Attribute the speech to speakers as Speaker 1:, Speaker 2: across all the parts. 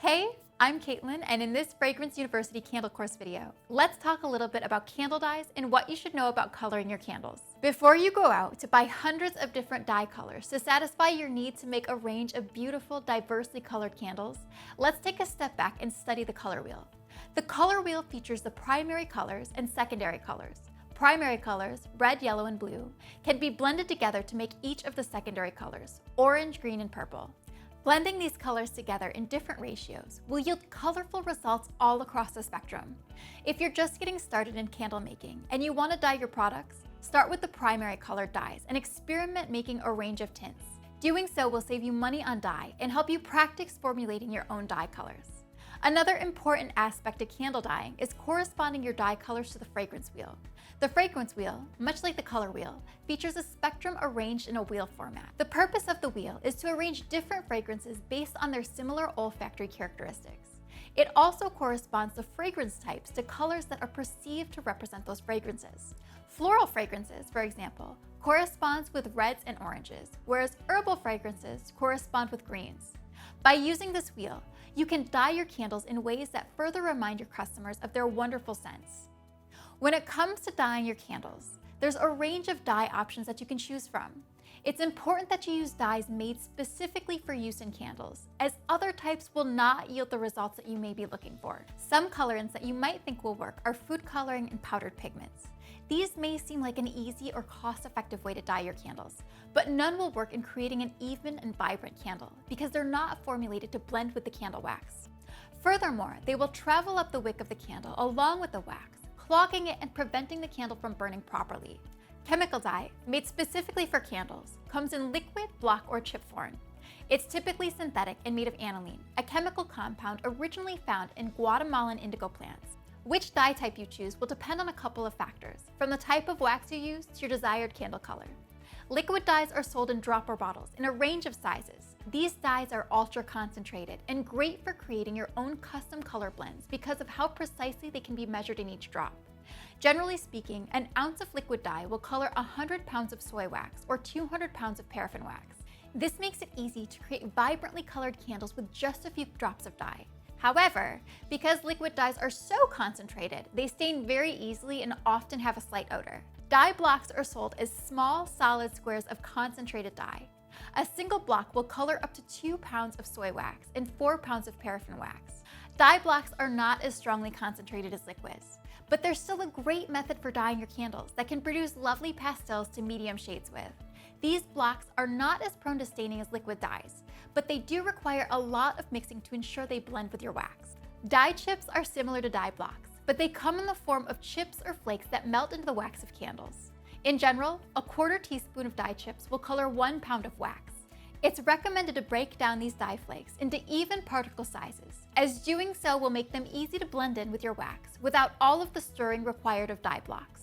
Speaker 1: Hey, I'm Caitlin, and in this Fragrance University candle course video, let's talk a little bit about candle dyes and what you should know about coloring your candles. Before you go out to buy hundreds of different dye colors to satisfy your need to make a range of beautiful, diversely colored candles, let's take a step back and study the color wheel. The color wheel features the primary colors and secondary colors. Primary colors, red, yellow, and blue, can be blended together to make each of the secondary colors, orange, green, and purple. Blending these colors together in different ratios will yield colorful results all across the spectrum. If you're just getting started in candle making and you want to dye your products, start with the primary colored dyes and experiment making a range of tints. Doing so will save you money on dye and help you practice formulating your own dye colors. Another important aspect of candle dyeing is corresponding your dye colors to the fragrance wheel. The fragrance wheel, much like the color wheel, features a spectrum arranged in a wheel format. The purpose of the wheel is to arrange different fragrances based on their similar olfactory characteristics. It also corresponds the fragrance types to colors that are perceived to represent those fragrances. Floral fragrances, for example, corresponds with reds and oranges, whereas herbal fragrances correspond with greens. By using this wheel, you can dye your candles in ways that further remind your customers of their wonderful scents. When it comes to dyeing your candles, there's a range of dye options that you can choose from. It's important that you use dyes made specifically for use in candles, as other types will not yield the results that you may be looking for. Some colorants that you might think will work are food coloring and powdered pigments. These may seem like an easy or cost-effective way to dye your candles, but none will work in creating an even and vibrant candle because they're not formulated to blend with the candle wax. Furthermore, they will travel up the wick of the candle along with the wax, clogging it and preventing the candle from burning properly. Chemical dye, made specifically for candles, comes in liquid, block, or chip form. It's typically synthetic and made of aniline, a chemical compound originally found in Guatemalan indigo plants. Which dye type you choose will depend on a couple of factors, from the type of wax you use to your desired candle color. Liquid dyes are sold in dropper bottles in a range of sizes. These dyes are ultra concentrated and great for creating your own custom color blends because of how precisely they can be measured in each drop. Generally speaking, an ounce of liquid dye will color 100 pounds of soy wax or 200 pounds of paraffin wax. This makes it easy to create vibrantly colored candles with just a few drops of dye. However, because liquid dyes are so concentrated, they stain very easily and often have a slight odor. Dye blocks are sold as small, solid squares of concentrated dye. A single block will color up to 2 pounds of soy wax and 4 pounds of paraffin wax. Dye blocks are not as strongly concentrated as liquids, but they're still a great method for dyeing your candles that can produce lovely pastels to medium shades with. These blocks are not as prone to staining as liquid dyes, but they do require a lot of mixing to ensure they blend with your wax. Dye chips are similar to dye blocks, but they come in the form of chips or flakes that melt into the wax of candles. In general, a quarter teaspoon of dye chips will color 1 pound of wax. It's recommended to break down these dye flakes into even particle sizes, as doing so will make them easy to blend in with your wax without all of the stirring required of dye blocks.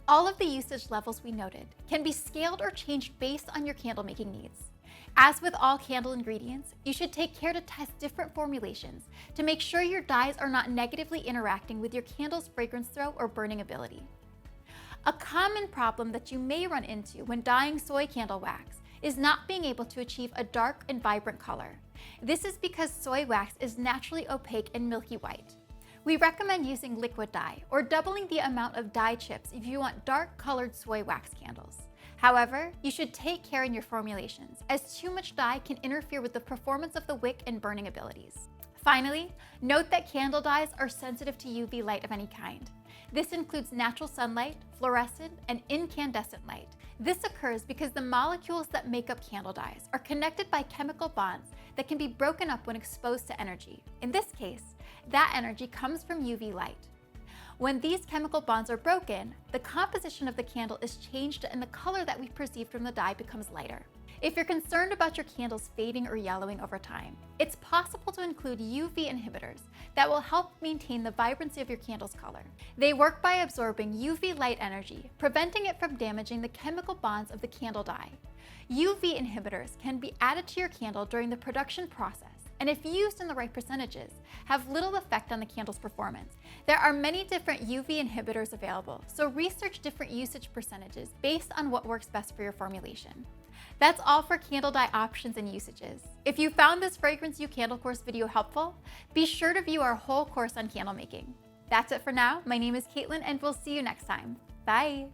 Speaker 1: All of the usage levels we noted can be scaled or changed based on your candle making needs. As with all candle ingredients, you should take care to test different formulations to make sure your dyes are not negatively interacting with your candle's fragrance throw or burning ability. A common problem that you may run into when dyeing soy candle wax is not being able to achieve a dark and vibrant color. This is because soy wax is naturally opaque and milky white. We recommend using liquid dye or doubling the amount of dye chips if you want dark colored soy wax candles. However, you should take care in your formulations, as too much dye can interfere with the performance of the wick and burning abilities. Finally, note that candle dyes are sensitive to UV light of any kind. This includes natural sunlight, fluorescent, and incandescent light. This occurs because the molecules that make up candle dyes are connected by chemical bonds that can be broken up when exposed to energy. In this case, that energy comes from UV light. When these chemical bonds are broken, the composition of the candle is changed and the color that we perceive from the dye becomes lighter. If you're concerned about your candles fading or yellowing over time, it's possible to include UV inhibitors that will help maintain the vibrancy of your candle's color. They work by absorbing UV light energy, preventing it from damaging the chemical bonds of the candle dye. UV inhibitors can be added to your candle during the production process, and if used in the right percentages, have little effect on the candle's performance. There are many different UV inhibitors available, so research different usage percentages based on what works best for your formulation. That's all for candle dye options and usages. If you found this Fragrance You candle course video helpful, be sure to view our whole course on candle making. That's it for now. My name is Caitlin, and we'll see you next time. Bye.